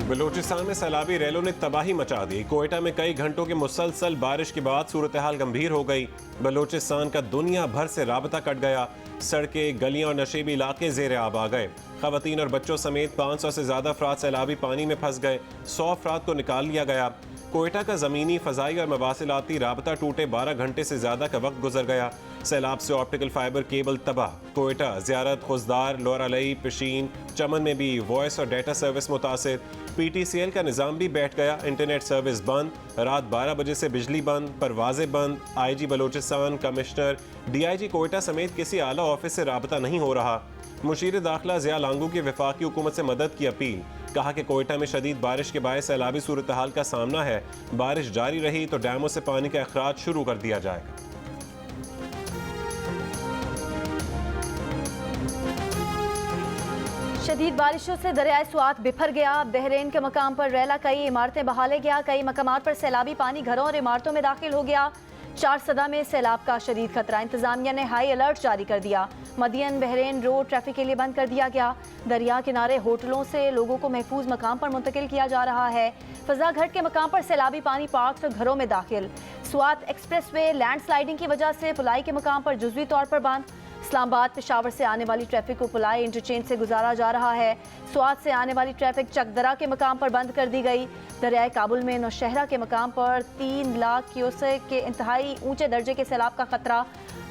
बलूचिस्तान में सैलाबी रैलों ने तबाही मचा दी। कोयटा में कई घंटों की मुसलसल बारिश के बाद सूरत हाल गंभीर हो गई। बलूचिस्तान का दुनिया भर से राबता कट गया। सड़कें, गलियां और नशेबी इलाके ज़ेर आब आ गए। खवातीन और बच्चों समेत 500 से ज़्यादा अफराद सैलाबी पानी में फंस गए। 100 अफराद को निकाल लिया गया। कोयटा का ज़मीनी, फ़ज़ाई और मवासिलाती राबता टूटे 12 घंटे से ज़्यादा का वक्त गुजर गया। सैलाब से ऑप्टिकल फाइबर केबल तबाह। कोयटा, ज़ियारत, खुजदार, लोरालई, पिशीन, चमन में भी वॉइस और डेटा सर्विस मुतासिर। PTCL का निज़ाम भी बैठ गया। इंटरनेट सर्विस बंद। रात 12 बजे से बिजली बंद, परवाजें बंद। IG Balochistan, commissioner, DIG Quetta समेत किसी आला ऑफिस से राबता नहीं हो रहा। मुशीर दाखिला ज़िया लांगू की वफाकी हुकूमत से मदद की अपील। कहा कि कोयटा में शदीद बारिश के बायस सैलाबी सूरत हाल का सामना है। बारिश जारी रही तो डैमों से पानी का अखराज शुरू कर दिया जाएगा। शदीद बारिशों से दरियाए स्वात बिफर गया। बहरीन के मकाम पर रैला कई इमारतें बहा ले गया। कई मकामात पर सैलाबी पानी घरों और इमारतों में दाखिल हो गया। 4 सदा में सैलाब का शदीद खतरा। इंतजामिया ने हाई अलर्ट जारी कर दिया। मदियन बहरीन रोड ट्रैफिक के लिए बंद कर दिया गया। दरिया किनारे होटलों से लोगों को महफूज मकाम पर मुंतकिल किया जा रहा है। फजा घाट के मकाम पर सैलाबी पानी पार्क और घरों में दाखिल। स्वात एक्सप्रेस वे लैंडस्लाइडिंग की वजह से पुलाई के मकाम पर जुज़वी तौर पर बंद। इस्लामाबाद पेशावर से आने वाली ट्रैफिक को पुलाई इंटरचेंज से गुजारा जा रहा है। स्वात से आने वाली ट्रैफिक चकदरा के मकाम पर बंद कर दी गई। दरियाए काबुल में नौशहरा के मकाम पर 3 लाख क्यूसेक के इंतहाई ऊंचे दर्जे के सैलाब का खतरा।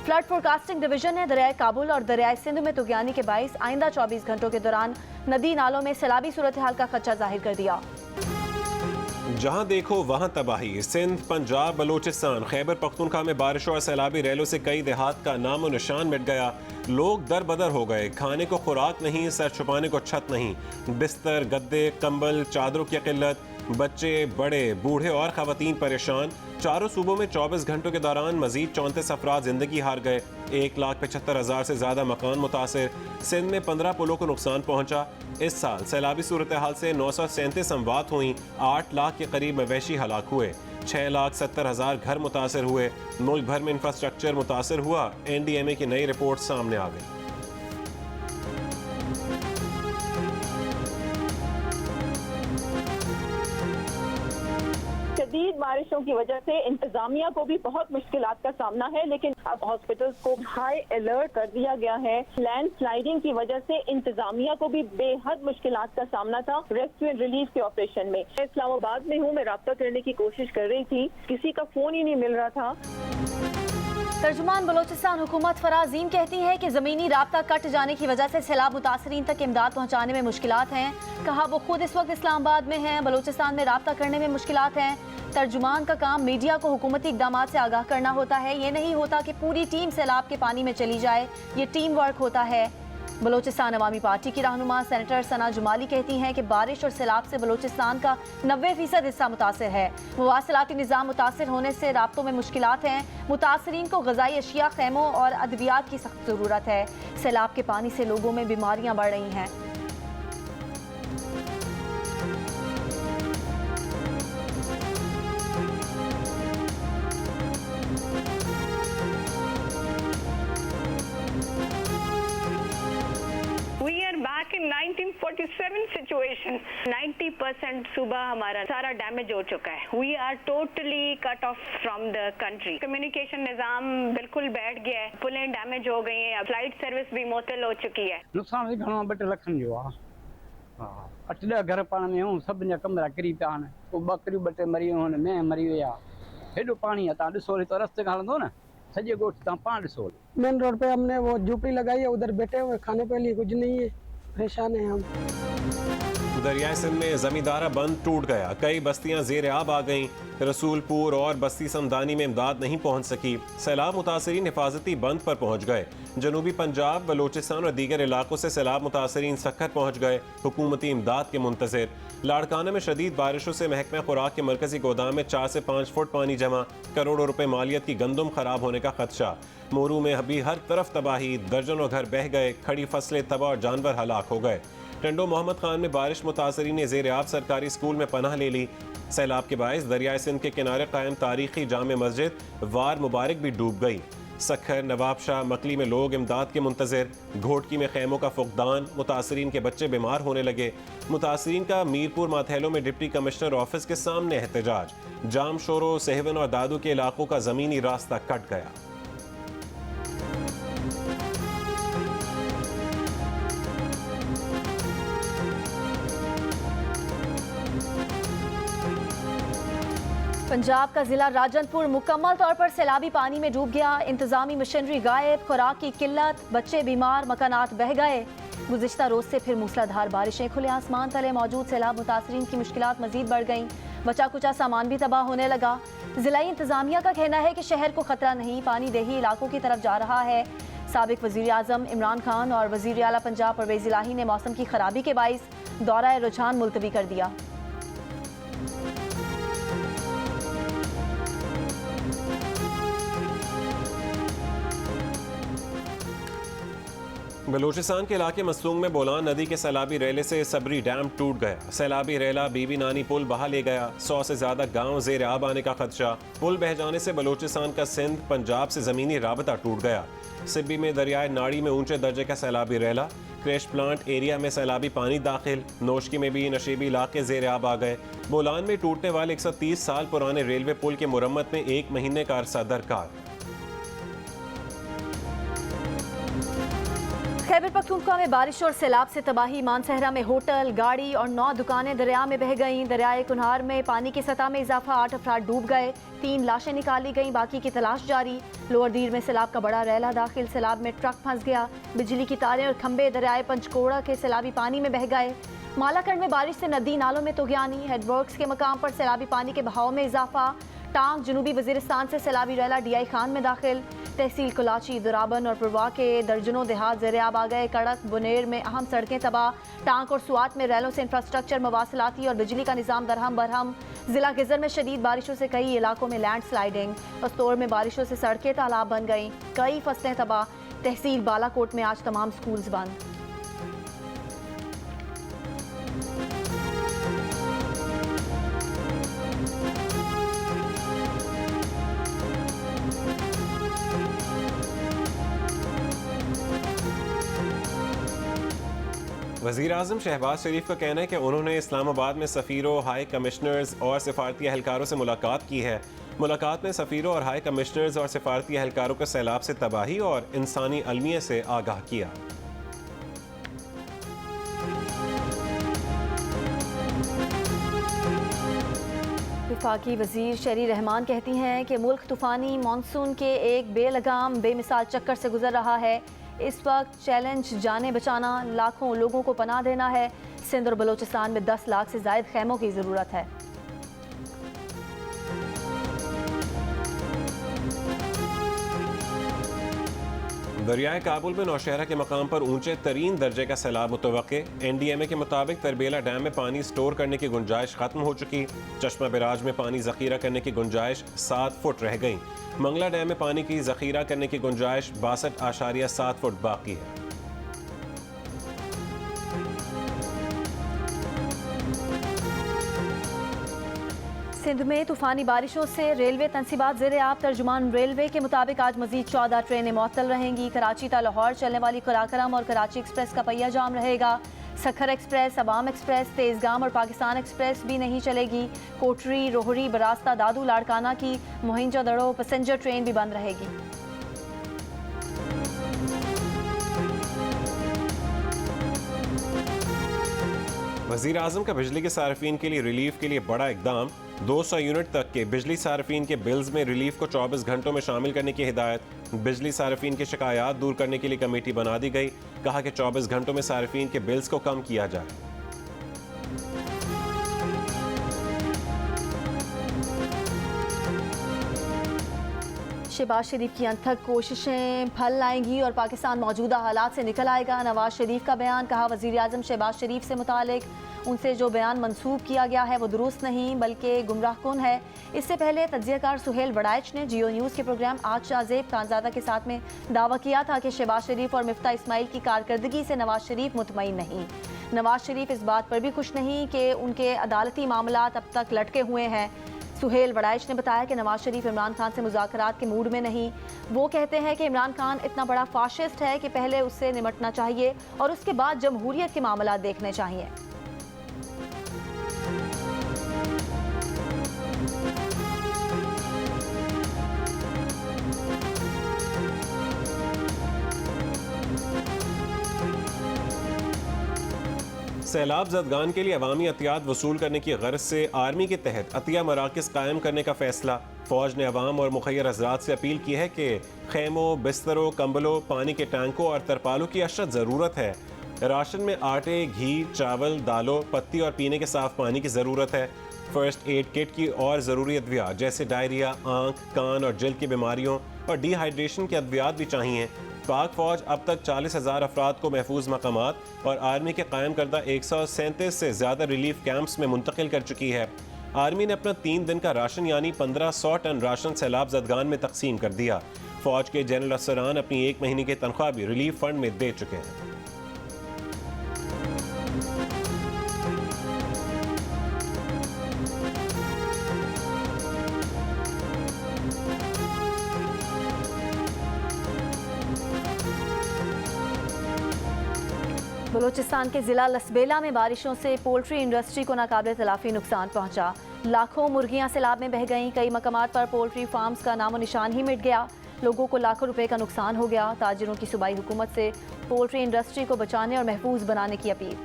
फ्लड फोरकास्टिंग डिवीजन ने दरियाए काबुल और दरियाए सिंध में तुगयानी के बाइस आइंदा 24 घंटों के दौरान नदी नालों में सैलाबी सूरत हाल का खदशा जाहिर कर दिया। जहां देखो वहां तबाही। सिंध, पंजाब, बलूचिस्तान, खैबर पख्तूनख्वा में बारिशों और सैलाबी रैलों से कई देहात का नामो निशान मिट गया। लोग दर बदर हो गए। खाने को खुराक नहीं, सर छुपाने को छत नहीं। बिस्तर, गद्दे, कंबल, चादरों की किल्लत। बच्चे, बड़े, बूढ़े और खवातीन परेशान। चारों सूबों में 24 घंटों के दौरान मजीद 34 अफराद जिंदगी हार गए। 1,75,000 से ज़्यादा मकान मुतासिर। सिंध में 15 पुलों को नुकसान पहुंचा। इस साल सैलाबी सूरत हाल से 937 अमवात हुई। 8 लाख के करीब मवेशी हलाक हुए। 6,70,000 घर मुतासर हुए। मुल्क भर में इंफ्रास्ट्रक्चर मुतासर हुआ। NDMA की नई रिपोर्ट सामने आ गई। शदीद बारिशों की वजह से इंतजामिया को भी बहुत मुश्किलात का सामना है, लेकिन अब हॉस्पिटल्स को हाई अलर्ट कर दिया गया है। लैंड स्लाइडिंग की वजह से इंतजामिया को भी बेहद मुश्किलात का सामना था रेस्क्यू एंड रिलीफ के ऑपरेशन में। मैं इस्लामाबाद में हूँ, मैं राब्ता करने की कोशिश कर रही थी, किसी का फोन ही नहीं मिल रहा था। तर्जुमान बलोचिस्तान हुकूमत फराजीन कहती है कि ज़मीनी राब्ता कट जाने की वजह से सैलाब मुतासरीन तक इमदाद पहुँचाने में मुश्किलात हैं। कहा वो खुद इस वक्त इस्लामाबाद में हैं। बलोचिस्तान में राब्ता करने में मुश्किलात हैं। तर्जुमान का काम मीडिया को हुकूमती इक़दामात से आगाह करना होता है। ये नहीं होता कि पूरी टीम सैलाब के पानी में चली जाए। ये टीम वर्क होता है। बलोचिस्तान अवामी पार्टी की रहनुमा सेनेटर सना जुमाली कहती हैं कि बारिश और सैलाब से बलोचिस्तान का 90% हिस्सा मुतासर है। मुवासिलाती निज़ाम मुतासर होने से राब्तों में मुश्किलात हैं। मुतासरीन को ग़िज़ाई अशिया, खैमों और अद्वियात की सख्त ज़रूरत है। सैलाब के पानी से लोगों में बीमारियाँ बढ़ रही हैं। in 1947 सिचुएशन 90% सुबह हमारा सारा डैमेज हो चुका है। We are totally cut off from the country. Communication निज़ाम बिल्कुल बैठ गया है। पुलें डैमेज हो गई हैं। फ्लाइट सर्विस भी मुअत्तल हो चुकी है। नुक़सान भी घणो 2 लखनि जो आहे। हा 8-10 घर पाण में हूं, सभिनि जा कमरा किरी पिया आहिनि। पोइ बकरियूं 2 मरी वियूं आहिनि, मैं मरी विया। हेॾो पाणी आहे, तव्हां ॾिसो त रस्ते खां हलंदो न, सॼे ॻोठ तव्हां पाण ॾिसो। मेन रोड पे हमने वो झोपड़ी लगाई है, उधर बैठे हुए, खाने के लिए कुछ नहीं है, परेशान है हम। दरियाए सिंध में जमींदारा बंद टूट गया। कई बस्तियां ज़ेर आब आ गईं। रसूलपुर और बस्ती समदानी में इमदाद नहीं पहुंच सकी। सैलाब मुतासरीन हिफाजती बंद पर पहुंच गए। जनूबी पंजाब, बलूचिस्तान और दीगर इलाकों से सैलाब मुतासरीन सक्खर पहुंच गए, हुकूमती इमदाद के मुंतज़िर। लाड़काना में शदीद बारिशों से महकमा खुराक के मरकजी गोदाम में 4 से 5 फुट पानी जमा। करोड़ों रुपए मालियत की गंदम खराब होने का खदशा। मोरू में अभी हर तरफ तबाही। दर्जनों घर बह गए। खड़ी फसलें तबाह और जानवर हलाक हो गए। टंडो मोहम्मद खान में बारिश मुतासरीन ने ज़ेर आब सरकारी स्कूल में पनाह ले ली। सैलाब के बायस दरियाए सिंध के किनारे कायम तारीखी जामे मस्जिद वार मुबारक भी डूब गई। सखर, नवाबशाह, मकली में लोग इमदाद के मुंतज़िर। घोटकी में खैमों का फुकदान, मुतासरीन के बच्चे बीमार होने लगे। मुतासरीन का मीरपुर माथेलो में डिप्टी कमिश्नर ऑफिस के सामने एहतजाज। जाम शोरो, सेहवन और दादू के इलाकों का ज़मीनी रास्ता कट गया। पंजाब का जिला राजनपुर मुकम्मल तौर पर सैलाबी पानी में डूब गया। इंतजामी मशीनरी गायब, खुराक की किल्लत, बच्चे बीमार, मकानात बह गए। गुज़िश्ता रोज से फिर मूसलाधार बारिशें, खुले आसमान तले मौजूद सैलाब मुतासरीन की मुश्किलात मजीद बढ़ गईं। बचा कुचा सामान भी तबाह होने लगा। जिलाई इंतजामिया का कहना है कि शहर को खतरा नहीं, पानी देही इलाकों की तरफ जा रहा है। साबिक वज़ीर आज़म इमरान खान और वज़ीर आला पंजाब परवेज़ इलाही ने मौसम की खराबी के बाइस दौरा रुझान मुलतवी कर दिया। बलूचिस्तान के इलाके मसलूंग में बोलान नदी के सैलाबी रेले से सबरी डैम टूट गया। सैलाबी रेला बीबी नानी पुल बहा ले गया। 100 से ज्यादा गांव जेर आब आने का खदशा। पुल बह जाने से बलूचिस्तान का सिंध पंजाब से जमीनी राबता टूट गया। सिब्बी में दरियाए नाड़ी में ऊंचे दर्जे का सैलाबी रेला। क्रैश प्लांट एरिया में सैलाबी पानी दाखिल। नोशकी में भी नशीबी इलाके जेर आब आ गए। बोलान में टूटने वाले 130 साल पुराने रेलवे पुल की मुरम्मत में 1 महीने का अरसा दरकार। खैबर पख्तूनख्वा में बारिश और सैलाब से तबाही। मानसहरा में होटल, गाड़ी और 9 दुकानें दरिया में बह गईं। दरियाए कुन्हार में पानी की सतह में इजाफा, 8 अफराद डूब गए। 3 लाशें निकाली गईं, बाकी की तलाश जारी। लोअर दीर में सैलाब का बड़ा रैला दाखिल, सैलाब में ट्रक फंस गया। बिजली की तारें और खंबे दरियाए पंचकोड़ा के सैलाबी पानी में बह गए। मालाकंड में बारिश से नदी नालों में तोगयानी। हेडवर्क्स के मकाम पर सैलाबी पानी के बहाव में इजाफा। टांग जनूबी वजीरिस्तान से सैलाबी रैला DI खान में दाखिल। तहसील कुलाची, दुराबन और पुरवा के दर्जनों देहात ज़ेर आब आ गए। कड़क बुनेर में अहम सड़कें तबाह। टांक और सुआत में रैलों से इंफ्रास्ट्रक्चर, मवासलाती और बिजली का निज़ाम दरहम बरहम। जिला गिजर में शदीद बारिशों से कई इलाकों में लैंड स्लाइडिंग। पस्तौर में बारिशों से सड़कें तालाब बन गईं। कई फसलें तबाह। तहसील बालाकोट में आज तमाम स्कूल्स बंद। वज़ीर आज़म शहबाज शरीफ का कहना है कि उन्होंने इस्लामाबाद में सफ़ीरों, हाई कमिश्नर्स और सिफारती एहलकारों से मुलाकात की है। मुलाकात में सफ़ीरों और हाई कमिश्नर्स और सिफारती एहलकारों को सैलाब से तबाही और इंसानी अलमिया से आगाह किया। वफाकी वज़ीर शरी रहमान कहती हैं कि मुल्क तूफ़ानी मानसून के एक बेलगाम बेमिसाल चक्कर से गुजर रहा है। इस वक्त चैलेंज जाने बचाना, लाखों लोगों को पनाह देना है। सिंध और बलूचिस्तान में 10 लाख से ज़ायद खैमों की ज़रूरत है। दरियाए काबुल में नौशहरा के मकाम पर ऊंचे तरीन दर्जे का सैलाब मुतवक्के। NDMA के मुताबिक तरबेला डैम में पानी स्टोर करने की गुंजाइश खत्म हो चुकी। चश्मा बिराज में पानी जखीरा करने की गुंजाइश 7 फुट रह गई। मंगला डैम में पानी की जखीरा करने की गुंजाइश 62.7 फुट बाकी है। सिंध में तूफानी बारिशों से रेलवे तनसीबात ज़ेर आब। तर्जुमान रेलवे के मुताबिक आज मजीद 14 ट्रेनें मुअत्तल रहेंगी। कराची ता लाहौर चलने वाली कराकरम और कराची एक्सप्रेस का पहिया जाम रहेगा। सखर एक्सप्रेस, अवाम एक्सप्रेस, तेज़गाम और पाकिस्तान एक्सप्रेस भी नहीं चलेगी। कोटरी, रोहरी, बरास्ता, दादू, लाड़काना की मोहिंजोदड़ो पैसेंजर ट्रेन भी बंद रहेगी। वज़ीर आज़म का बिजली के सार्फिन के लिए रिलीफ के लिए बड़ा इकदाम। 200 यूनिट तक के बिजली सार्फिन के बिल्स में रिलीफ को 24 घंटों में शामिल करने की हिदायत। बिजली सार्फिन की शिकायत दूर करने के लिए कमेटी बना दी गई। कहा कि 24 घंटों में सार्फिन के बिल्स को कम किया जाए। शहबाज शरीफ की अनथक कोशिशें फल लाएंगी और पाकिस्तान मौजूदा हालात से निकल आएगा। नवाज शरीफ का बयान। कहा वज़ीर आज़म शहबाज शरीफ से मुतालिक उनसे जो बयान मंसूब किया गया है वो दुरुस्त नहीं बल्कि गुमराहकुन है। इससे पहले तज्ज़ियाकार सुहेल वड़ाइच ने जियो न्यूज़ के प्रोग्राम आज शाहजेब खानज़ादा के साथ में दावा किया था कि शहबाज शरीफ और मिफ्ता इस्माइल की कारकर्दगी से नवाज शरीफ मुतमईन नहीं। नवाज शरीफ इस बात पर भी खुश नहीं कि उनके अदालती मामलात अब तक लटके हुए हैं। सुहेल वड़ाइच ने बताया कि नवाज शरीफ इमरान खान से मुज़ाकरात के मूड में नहीं। वो कहते हैं कि इमरान खान इतना बड़ा फाशिस्ट है कि पहले उससे निमटना चाहिए और उसके बाद जमहूरियत के मामला देखने चाहिए। सैलाब ज़दगान के लिए अवामी अतियात वसूल करने की गर्ज से आर्मी के तहत अतिया मराकज़ कायम करने का फैसला। फ़ौज ने अवाम और मुखैर हज़रात से अपील की है कि खेमों, बिस्तरों, कंबलों, पानी के टैंकों और तरपालों की अशद ज़रूरत है। राशन में आटे, घी, चावल, दालों, पत्ती और पीने के साफ़ पानी की ज़रूरत है। फ़र्स्ट एड किट की और ज़रूरी अद्वियात जैसे डायरिया, आँख, कान और जल्द की बीमारियों और डिहाइड्रेशन के अद्वियात भी चाहिए। पाक फ़ौज अब तक 40,000 अफराद को महफूज मकामात और आर्मी के कायम करदा 137 से ज़्यादा रिलीफ कैंप्स में मुंतकिल कर चुकी है। आर्मी ने अपना 3 दिन का राशन यानी 1500 टन राशन सैलाब ज़दगान में तकसीम कर दिया। फ़ौज के जनरल अफसरान अपनी 1 महीने की तनख्वाह भी रिलीफ फंड में दे चुके हैं। बलूचिस्तान के ज़िला लसबेला में बारिशों से पोल्ट्री इंडस्ट्री को नाकाबिले तलाफी नुकसान पहुंचा। लाखों मुर्गियां सैलाब में बह गईं। कई मकामात पर पोल्ट्री फार्म्स का नामो निशान ही मिट गया। लोगों को लाखों रुपए का नुकसान हो गया। ताजिरों की सूबाई हुकूमत से पोल्ट्री इंडस्ट्री को बचाने और महफूज बनाने की अपील।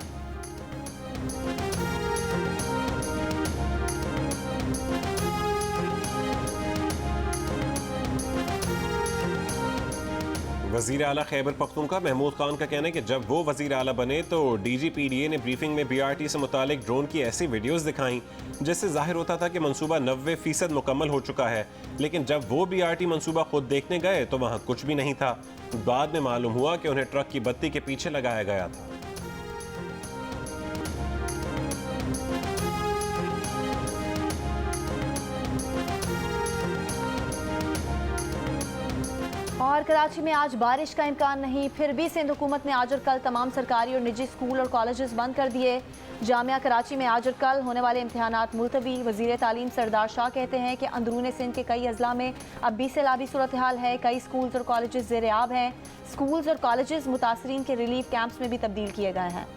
वज़ीर आला खैबर पख्तूनख्वा महमूद खान का कहना है कि जब वो वज़ीर आला बने तो DGPDA ने ब्रीफिंग में BRT से मुतालिक ड्रोन की ऐसी वीडियोस दिखाई जिससे जाहिर होता था कि मंसूबा 90% मुकम्मल हो चुका है। लेकिन जब वो BRT मंसूबा खुद देखने गए तो वहाँ कुछ भी नहीं था। बाद में मालूम हुआ कि उन्हें ट्रक की बत्ती के पीछे लगाया गया था। और कराची में आज बारिश का इम्कान नहीं, फिर भी सिंध हुकूमत ने आज और कल तमाम सरकारी और निजी स्कूल और कॉलेजेस बंद कर दिए। जामिया कराची में आज और कल होने वाले इम्तिहानात मुलतवी। वज़ीर तालीम सरदार शाह कहते हैं कि अंदरूनी सिंध के कई अजला में अब भी सैलाबी सूरत हाल है। कई स्कूल्स और कॉलेजेस ज़ेर-ए-आब हैं। स्कूल्स और कॉलेजेस मुतासरीन के रिलीफ कैंप्स में भी तब्दील किए गए हैं।